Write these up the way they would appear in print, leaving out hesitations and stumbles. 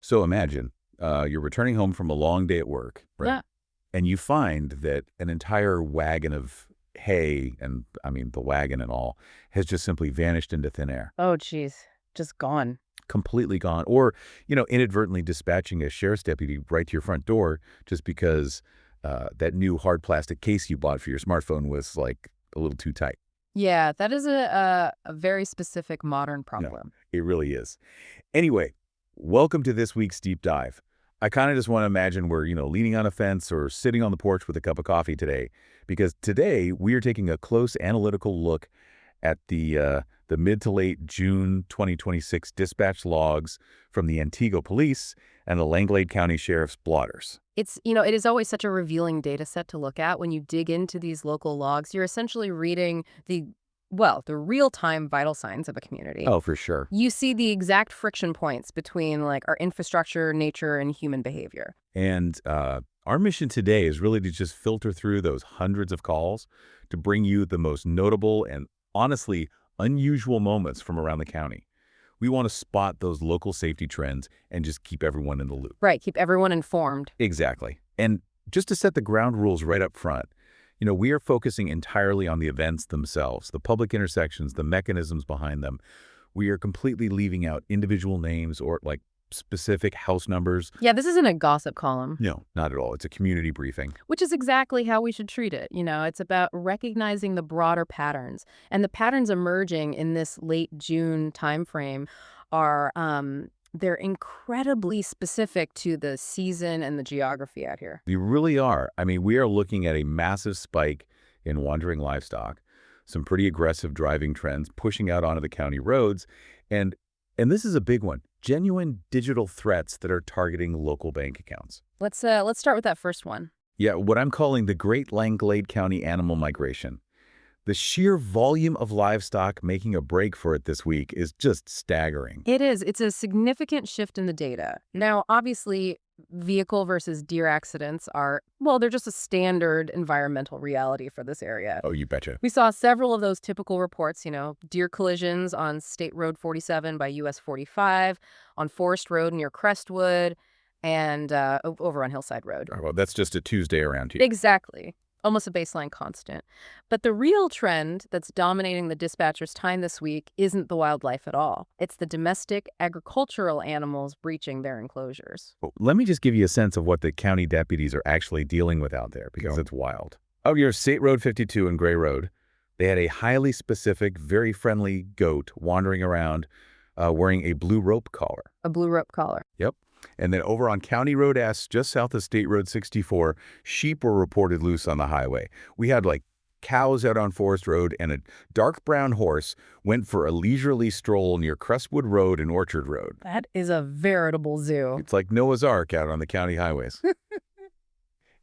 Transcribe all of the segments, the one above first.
So imagine you're returning home from a long day at work, right? Yeah. And you find that an entire wagon of hay, and I mean the wagon and all, has just simply vanished into thin air, Oh, geez. Just gone. completely gone. Or, inadvertently dispatching a sheriff's deputy right to your front door just because that new hard plastic case you bought for your smartphone was like a little too tight. Yeah, that is a very specific modern No, problem. it really is. Anyway, welcome to this week's deep dive. I kind of just want to imagine we're, leaning on a fence or sitting on the porch with a cup of coffee today, because today we are taking a close analytical look at the mid to late June 2026 dispatch logs from the Antigua Police and the Langlade County Sheriff's blotters. It is always such a revealing data set to look at when you dig into these local logs. You're essentially reading the real-time vital signs of a community. Oh, for sure. You see the exact friction points between like our infrastructure, nature, and human behavior. And our mission today is really to just filter through those hundreds of calls to bring you the most notable and honestly unusual moments from around the county. We want to spot those local safety trends and just keep everyone in the loop. Right, keep everyone informed. Exactly. And just to set the ground rules right up front, we are focusing entirely on the events themselves, the public intersections, the mechanisms behind them. We are completely leaving out individual names or like specific house numbers. Yeah, this isn't a gossip column, No, not at all. It's a community briefing. which is exactly how we should treat it. It's about recognizing the broader patterns. And the patterns emerging in this late June timeframe are they're incredibly specific to the season and the geography out here. We really are. I mean, we are looking at a massive spike in wandering livestock, some pretty aggressive driving trends pushing out onto the county roads, and this is a big one, genuine digital threats that are targeting local bank accounts. Let's start with that first one. Yeah, what I'm calling the Great Langlade County Animal Migration. The sheer volume of livestock making a break for it this week is just staggering. It is. It's a significant shift in the data. Now, obviously, vehicle versus deer accidents they're just a standard environmental reality for this area. Oh, you betcha. We saw several of those typical reports, deer collisions on State Road 47 by US 45, on Forest Road near Crestwood, and over on Hillside Road. Oh, well, that's just a Tuesday around here. Exactly. Almost a baseline constant. But the real trend that's dominating the dispatcher's time this week isn't the wildlife at all. It's the domestic agricultural animals breaching their enclosures. Well, let me just give you a sense of what the county deputies are actually dealing with out there, because it's wild. Out here, State Road 52 and Gray Road, they had a highly specific, very friendly goat wandering around wearing a blue rope collar. A blue rope collar. Yep. And then over on County Road S, just south of State Road 64, sheep were reported loose on the highway. We had like cows out on Forest Road, and a dark brown horse went for a leisurely stroll near Crestwood Road and Orchard Road. That is a veritable zoo. It's like Noah's Ark out on the county highways.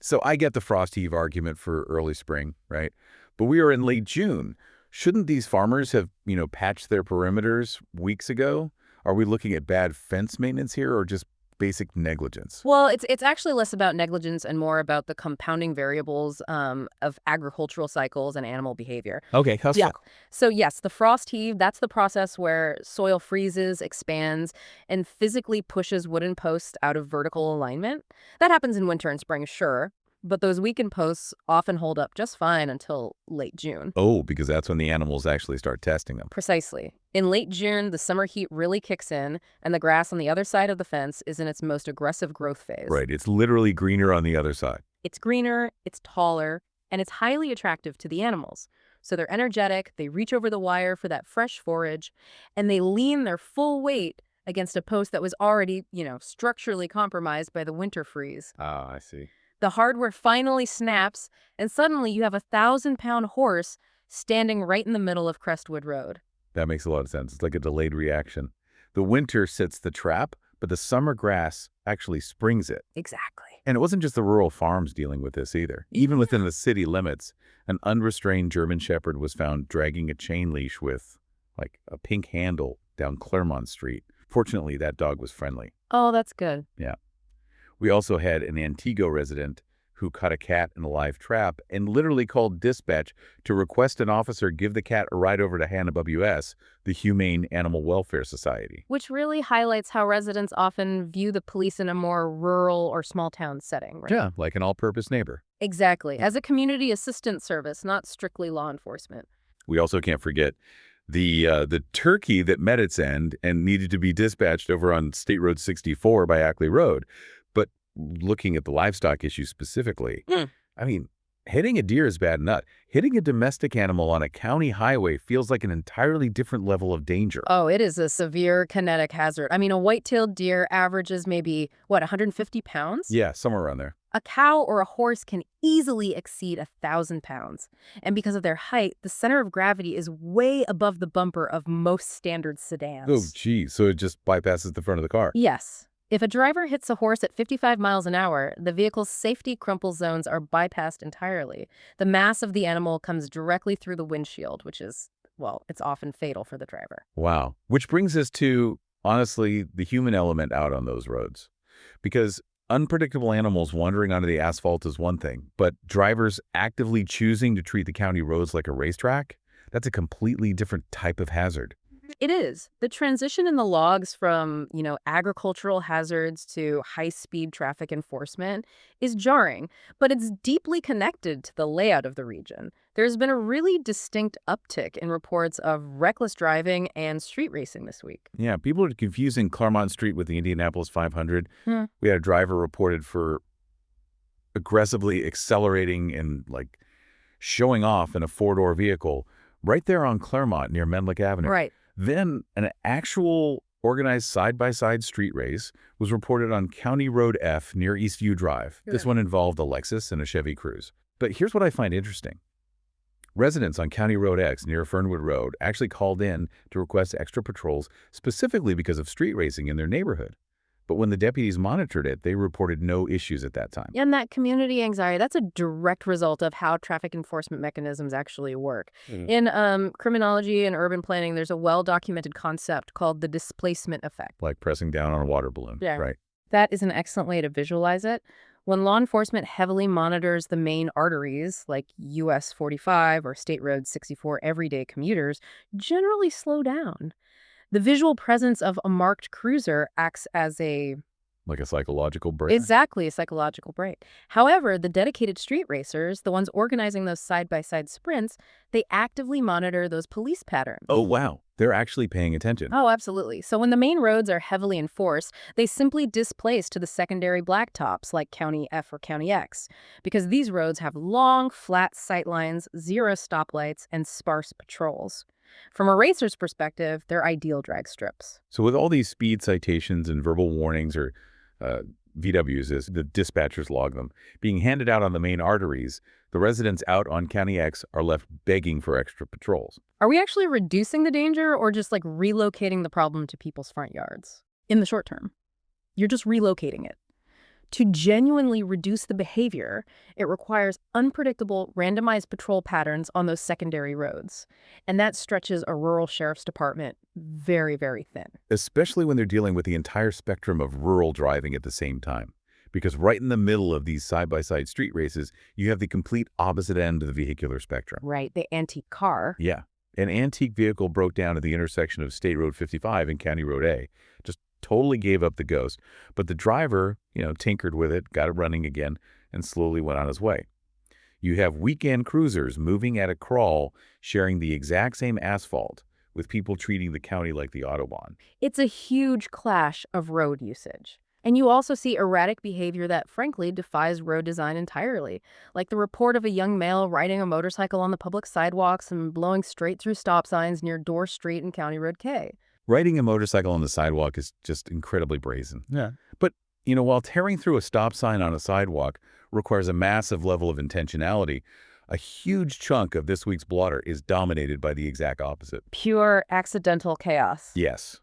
So I get the frost heave argument for early spring, right? But we are in late June. Shouldn't these farmers have, patched their perimeters weeks ago? Are we looking at bad fence maintenance here, or just basic negligence? Well, it's actually less about negligence and more about the compounding variables of agricultural cycles and animal behavior. Okay, how's Yeah. So yes, the frost heave, that's the process where soil freezes, expands, and physically pushes wooden posts out of vertical alignment. That happens in winter and spring, sure, but those weakened posts often hold up just fine until late June. Oh, because that's when the animals actually start testing them. Precisely. In late June, the summer heat really kicks in, and the grass on the other side of the fence is in its most aggressive growth phase. Right, it's literally greener on the other side. It's greener, it's taller, and it's highly attractive to the animals. So they're energetic, they reach over the wire for that fresh forage, and they lean their full weight against a post that was already, structurally compromised by the winter freeze. Ah, I see. The hardware finally snaps, and suddenly you have a 1,000-pound horse standing right in the middle of Crestwood Road. That makes a lot of sense. It's like a delayed reaction. The winter sets the trap, but the summer grass actually springs it. Exactly. And it wasn't just the rural farms dealing with this either. Even within the city limits, an unrestrained German Shepherd was found dragging a chain leash with, like, a pink handle down Claremont Street. Fortunately, that dog was friendly. Oh, that's good. Yeah. We also had an Antigua resident who caught a cat in a live trap and literally called dispatch to request an officer give the cat a ride over to HANA WS, the Humane Animal Welfare Society. Which really highlights how residents often view the police in a more rural or small town setting, right? Yeah, like an all-purpose neighbor. Exactly. As a community assistance service, not strictly law enforcement. We also can't forget the turkey that met its end and needed to be dispatched over on State Road 64 by Ackley Road. But looking at the livestock issue specifically, I mean, hitting a deer is bad enough. Hitting a domestic animal on a county highway feels like an entirely different level of danger. Oh, it is a severe kinetic hazard. I mean, a white-tailed deer averages maybe, 150 pounds? Yeah, somewhere around there. A cow or a horse can easily exceed 1,000 pounds. And because of their height, the center of gravity is way above the bumper of most standard sedans. Oh, geez. So it just bypasses the front of the car. Yes. If a driver hits a horse at 55 miles an hour, the vehicle's safety crumple zones are bypassed entirely. The mass of the animal comes directly through the windshield, which is, well, it's often fatal for the driver. Wow. Which brings us to, honestly, the human element out on those roads. Because unpredictable animals wandering onto the asphalt is one thing, but drivers actively choosing to treat the county roads like a racetrack, that's a completely different type of hazard. It is. The transition in the logs from, agricultural hazards to high-speed traffic enforcement is jarring, but it's deeply connected to the layout of the region. There's been a really distinct uptick in reports of reckless driving and street racing this week. Yeah, people are confusing Claremont Street with the Indianapolis 500. We had a driver reported for aggressively accelerating and, showing off in a four-door vehicle right there on Claremont near Menlick Avenue. Right. Then an actual organized side-by-side street race was reported on County Road F near Eastview Drive. This one involved a Lexus and a Chevy Cruze. But here's what I find interesting. Residents on County Road X near Fernwood Road actually called in to request extra patrols specifically because of street racing in their neighborhood. But when the deputies monitored it, they reported no issues at that time. And that community anxiety, that's a direct result of how traffic enforcement mechanisms actually work. In criminology and urban planning, there's a well-documented concept called the displacement effect. Like pressing down on a water balloon. Yeah. Right. That is an excellent way to visualize it. When law enforcement heavily monitors the main arteries, like US 45 or State Road 64, everyday commuters generally slow down. The visual presence of a marked cruiser acts as like a psychological break. exactly a psychological break. However, the dedicated street racers, the ones organizing those side-by-side sprints, they actively monitor those police patterns. Oh, wow. They're actually paying attention. Oh, absolutely. So when the main roads are heavily enforced, they simply displace to the secondary blacktops like County F or County X, because these roads have long, flat sightlines, zero stoplights, and sparse patrols. From a racer's perspective, they're ideal drag strips. So with all these speed citations and verbal warnings, or VWs, as the dispatchers log them, being handed out on the main arteries, the residents out on County X are left begging for extra patrols. Are we actually reducing the danger or just relocating the problem to people's front yards? In the short term, you're just relocating it. To genuinely reduce the behavior, it requires unpredictable, randomized patrol patterns on those secondary roads. And that stretches a rural sheriff's department very, very thin. Especially when they're dealing with the entire spectrum of rural driving at the same time. Because right in the middle of these side-by-side street races, you have the complete opposite end of the vehicular spectrum. Right, the antique car. Yeah. An antique vehicle broke down at the intersection of State Road 55 and County Road A. Just totally gave up the ghost. But the driver, tinkered with it, got it running again, and slowly went on his way. You have weekend cruisers moving at a crawl, sharing the exact same asphalt, with people treating the county like the Autobahn. It's a huge clash of road usage. And you also see erratic behavior that, frankly, defies road design entirely, like the report of a young male riding a motorcycle on the public sidewalks and blowing straight through stop signs near Dorr Street and County Road K. Riding a motorcycle on the sidewalk is just incredibly brazen. Yeah. But, while tearing through a stop sign on a sidewalk requires a massive level of intentionality, a huge chunk of this week's blotter is dominated by the exact opposite. Pure accidental chaos. Yes.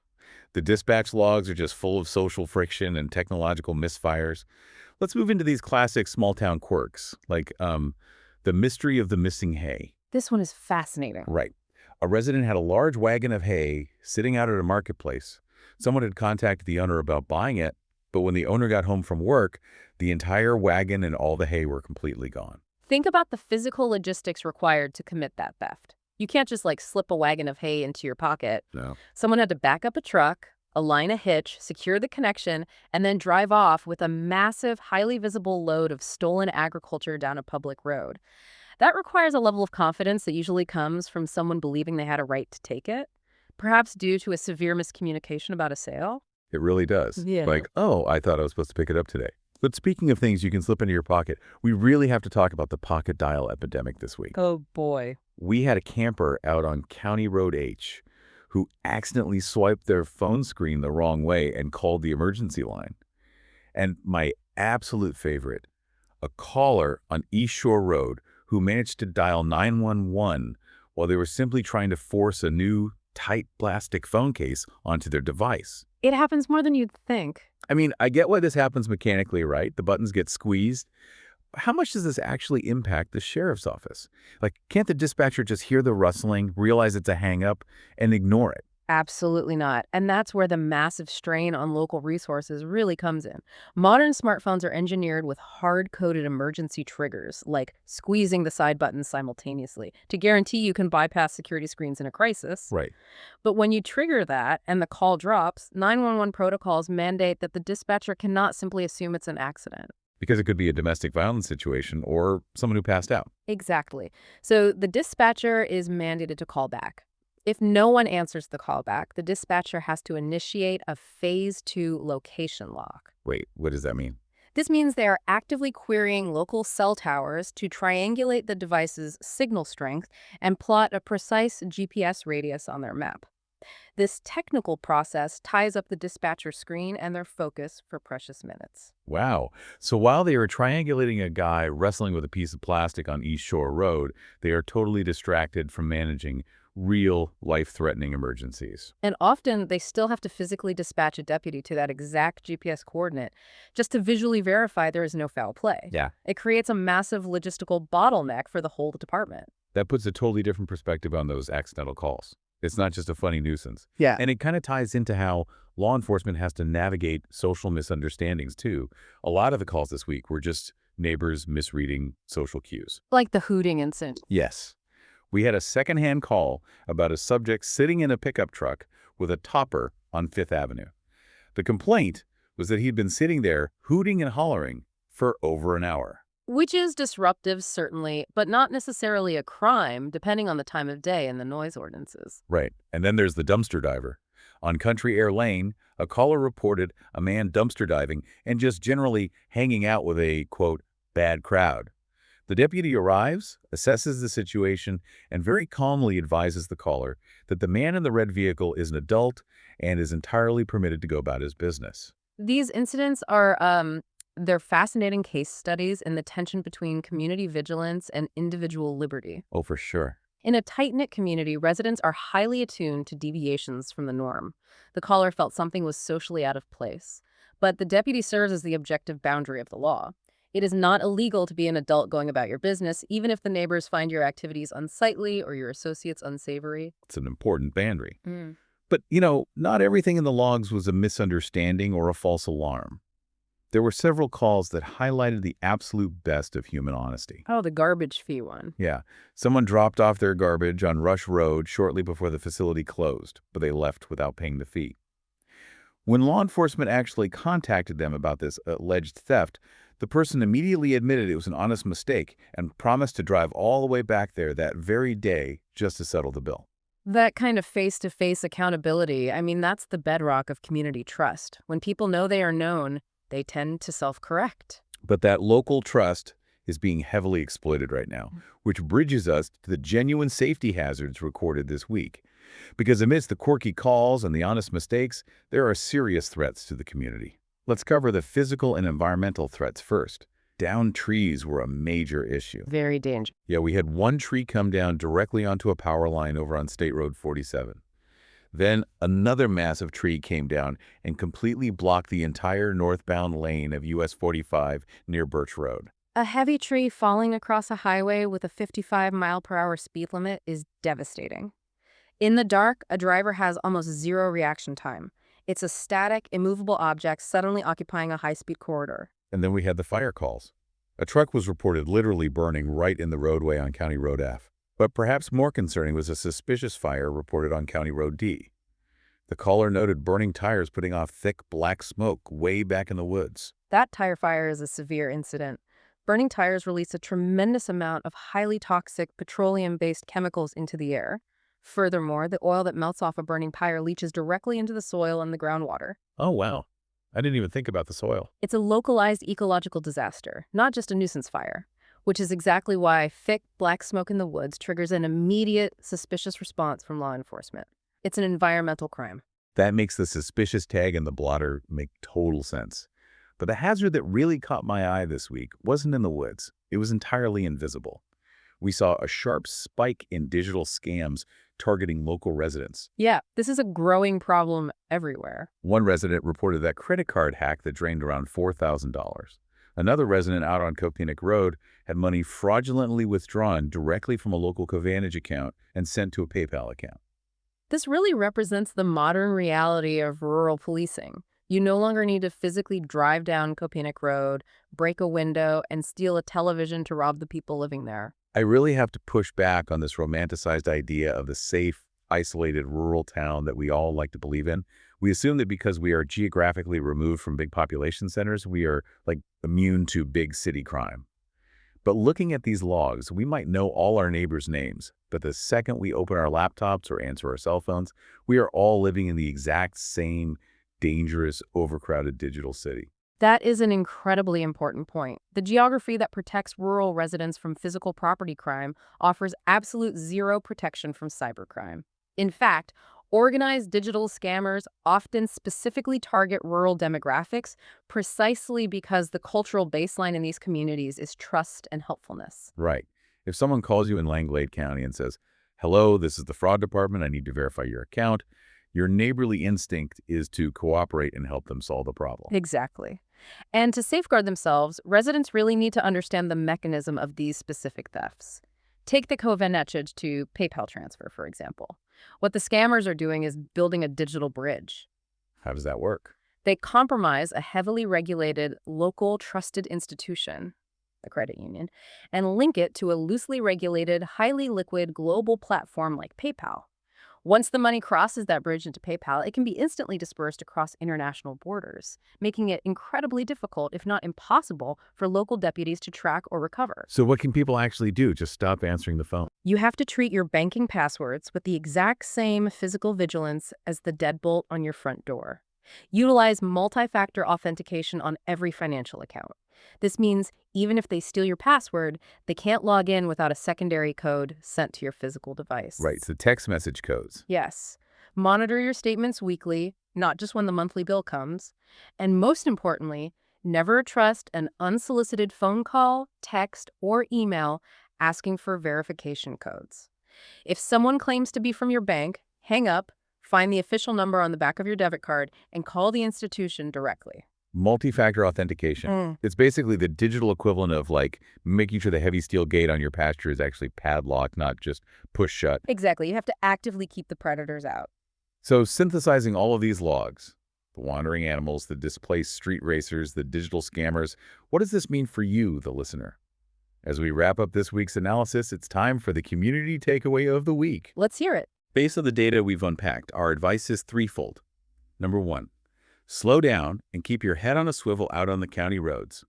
The dispatch logs are just full of social friction and technological misfires. Let's move into these classic small-town quirks, like the mystery of the missing hay. This one is fascinating. Right. A resident had a large wagon of hay sitting out at a marketplace. Someone had contacted the owner about buying it, But when the owner got home from work, the entire wagon and all the hay were completely gone. Think about the physical logistics required to commit that theft. You can't just slip a wagon of hay into your pocket. No. Someone had to back up a truck, align a hitch, secure the connection, and then drive off with a massive, highly visible load of stolen agriculture down a public road. That requires a level of confidence that usually comes from someone believing they had a right to take it, perhaps due to a severe miscommunication about a sale. It really does. Yeah. Like, oh, I thought I was supposed to pick it up today. But speaking of things you can slip into your pocket, we really have to talk about the pocket dial epidemic this week. Oh, boy. We had a camper out on County Road H who accidentally swiped their phone screen the wrong way and called the emergency line. And my absolute favorite, a caller on East Shore Road who managed to dial 911 while they were simply trying to force a new, tight plastic phone case onto their device. It happens more than you'd think. I mean, I get why this happens mechanically, right? The buttons get squeezed. How much does this actually impact the sheriff's office? Like, can't the dispatcher just hear the rustling, realize it's a hang-up, and ignore it? Absolutely not. And that's where the massive strain on local resources really comes in. Modern smartphones are engineered with hard-coded emergency triggers, like squeezing the side buttons simultaneously, to guarantee you can bypass security screens in a crisis. Right. But when you trigger that and the call drops, 911 protocols mandate that the dispatcher cannot simply assume it's an accident. Because it could be a domestic violence situation or someone who passed out. Exactly. So the dispatcher is mandated to call back. If no one answers the call back, the dispatcher has to initiate a phase 2 location lock. Wait, what does that mean? This means they are actively querying local cell towers to triangulate the device's signal strength and plot a precise GPS radius on their map. This technical process ties up the dispatcher screen and their focus for precious minutes. Wow. So while they are triangulating a guy wrestling with a piece of plastic on East Shore Road, they are totally distracted from managing real life-threatening emergencies. And often, they still have to physically dispatch a deputy to that exact GPS coordinate just to visually verify there is no foul play. Yeah. It creates a massive logistical bottleneck for the whole department. That puts a totally different perspective on those accidental calls. It's not just a funny nuisance. Yeah. And it kind of ties into how law enforcement has to navigate social misunderstandings, too. A lot of the calls this week were just neighbors misreading social cues. Like the hooting incident. Yes. We had a secondhand call about a subject sitting in a pickup truck with a topper on Fifth Avenue. The complaint was that he'd been sitting there hooting and hollering for over an hour. Which is disruptive, certainly, but not necessarily a crime, depending on the time of day and the noise ordinances. Right. And then there's the dumpster diver. On Country Air Lane, a caller reported a man dumpster diving and just generally hanging out with a, quote, bad crowd. The deputy arrives, assesses the situation, and very calmly advises the caller that the man in the red vehicle is an adult and is entirely permitted to go about his business. These incidents are they're fascinating case studies in the tension between community vigilance and individual liberty. Oh, for sure. In a tight-knit community, residents are highly attuned to deviations from the norm. The caller felt something was socially out of place, but the deputy serves as the objective boundary of the law. It is not illegal to be an adult going about your business, even if the neighbors find your activities unsightly or your associates unsavory. It's an important boundary. But, not everything in the logs was a misunderstanding or a false alarm. There were several calls that highlighted the absolute best of human honesty. Oh, the garbage fee one. Yeah. Someone dropped off their garbage on Rush Road shortly before the facility closed, but they left without paying the fee. When law enforcement actually contacted them about this alleged theft, the person immediately admitted it was an honest mistake and promised to drive all the way back there that very day just to settle the bill. That kind of face-to-face accountability, that's the bedrock of community trust. When people know they are known, they tend to self-correct. But that local trust is being heavily exploited right now, which bridges us to the genuine safety hazards recorded this week. Because amidst the quirky calls and the honest mistakes, there are serious threats to the community. Let's cover the physical and environmental threats first. Downed trees were a major issue. Very dangerous. Yeah, we had one tree come down directly onto a power line over on State Road 47. Then another massive tree came down and completely blocked the entire northbound lane of US 45 near Birch Road. A heavy tree falling across a highway with a 55-mile-per-hour speed limit is devastating. In the dark, a driver has almost zero reaction time. It's a static, immovable object suddenly occupying a high-speed corridor. And then we had the fire calls. A truck was reported literally burning right in the roadway on County Road F. But perhaps more concerning was a suspicious fire reported on County Road D. The caller noted burning tires putting off thick black smoke way back in the woods. That tire fire is a severe incident. Burning tires release a tremendous amount of highly toxic petroleum-based chemicals into the air. Furthermore, the oil that melts off a burning tire leaches directly into the soil and the groundwater. Oh, wow. I didn't even think about the soil. It's a localized ecological disaster, not just a nuisance fire, which is exactly why thick black smoke in the woods triggers an immediate, suspicious response from law enforcement. It's an environmental crime. That makes the suspicious tag in the blotter make total sense. But the hazard that really caught my eye this week wasn't in the woods. It was entirely invisible. We saw a sharp spike in digital scams targeting local residents. Yeah, this is a growing problem everywhere. One resident reported that credit card hack that drained around $4,000. Another resident out on Kopenick Road had money fraudulently withdrawn directly from a local Covantage account and sent to a PayPal account. This really represents the modern reality of rural policing. You no longer need to physically drive down Kopenick Road, break a window, and steal a television to rob the people living there. I really have to push back on this romanticized idea of the safe, isolated rural town that we all like to believe in. We assume that because we are geographically removed from big population centers, we are like immune to big city crime. But looking at these logs, we might know all our neighbors' names, but the second we open our laptops or answer our cell phones, we are all living in the exact same dangerous, overcrowded digital city. That is an incredibly important point. The geography that protects rural residents from physical property crime offers absolute zero protection from cybercrime. In fact, organized digital scammers often specifically target rural demographics precisely because the cultural baseline in these communities is trust and helpfulness. Right. If someone calls you in Langlade County and says, "Hello, this is the fraud department. I need to verify your account," your neighborly instinct is to cooperate and help them solve the problem. Exactly. And to safeguard themselves, residents really need to understand the mechanism of these specific thefts. Take the Covantage to PayPal transfer, for example. What the scammers are doing is building a digital bridge. How does that work? They compromise a heavily regulated, local, trusted institution, the credit union, and link it to a loosely regulated, highly liquid global platform like PayPal. Once the money crosses that bridge into PayPal, it can be instantly dispersed across international borders, making it incredibly difficult, if not impossible, for local deputies to track or recover. So what can people actually do? Just stop answering the phone. You have to treat your banking passwords with the exact same physical vigilance as the deadbolt on your front door. Utilize multi-factor authentication on every financial account. This means even if they steal your password, they can't log in without a secondary code sent to your physical device. Right, so text message codes. Yes. Monitor your statements weekly, not just when the monthly bill comes. And most importantly, never trust an unsolicited phone call, text, or email asking for verification codes. If someone claims to be from your bank, hang up, find the official number on the back of your debit card, and call the institution directly. Multi-factor authentication. It's basically the digital equivalent of like making sure the heavy steel gate on your pasture is actually padlocked, not just push shut. Exactly. You have to actively keep the predators out. So synthesizing all of these logs, the wandering animals, the displaced street racers, the digital scammers, what does this mean for you, the listener? As we wrap up this week's analysis, it's time for the community takeaway of the week. Let's hear it. Based on the data we've unpacked, our advice is threefold. Number one, slow down and keep your head on a swivel out on the county roads.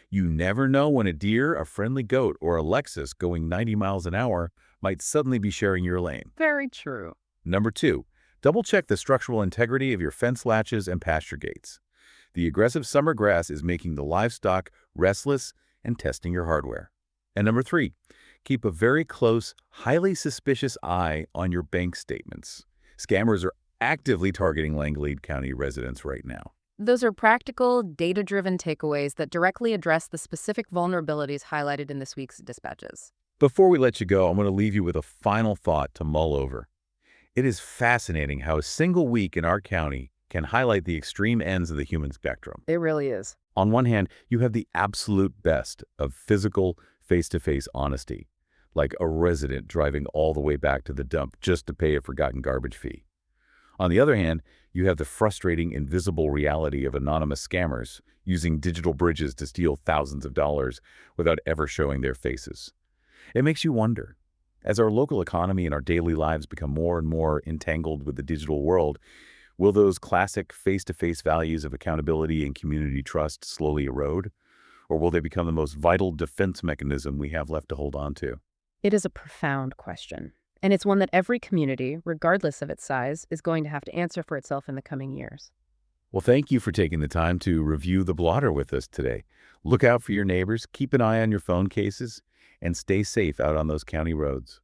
You never know when a deer, a friendly goat, or a Lexus going 90 miles an hour might suddenly be sharing your lane. Very true. Number two, double-check the structural integrity of your fence latches and pasture gates. The aggressive summer grass is making the livestock restless and testing your hardware. And number three, keep a very close, highly suspicious eye on your bank statements. Scammers are actively targeting Langlade County residents right now. Those are practical, data-driven takeaways that directly address the specific vulnerabilities highlighted in this week's dispatches. Before we let you go, I'm going to leave you with a final thought to mull over. It is fascinating how a single week in our county can highlight the extreme ends of the human spectrum. It really is. On one hand, you have the absolute best of physical, face-to-face honesty, like a resident driving all the way back to the dump just to pay a forgotten garbage fee. On the other hand, you have the frustrating, invisible reality of anonymous scammers using digital bridges to steal thousands of dollars without ever showing their faces. It makes you wonder, as our local economy and our daily lives become more and more entangled with the digital world, will those classic face-to-face values of accountability and community trust slowly erode? Or will they become the most vital defense mechanism we have left to hold on to? It is a profound question, and it's one that every community, regardless of its size, is going to have to answer for itself in the coming years. Well, thank you for taking the time to review the blotter with us today. Look out for your neighbors, keep an eye on your phone cases, and stay safe out on those county roads.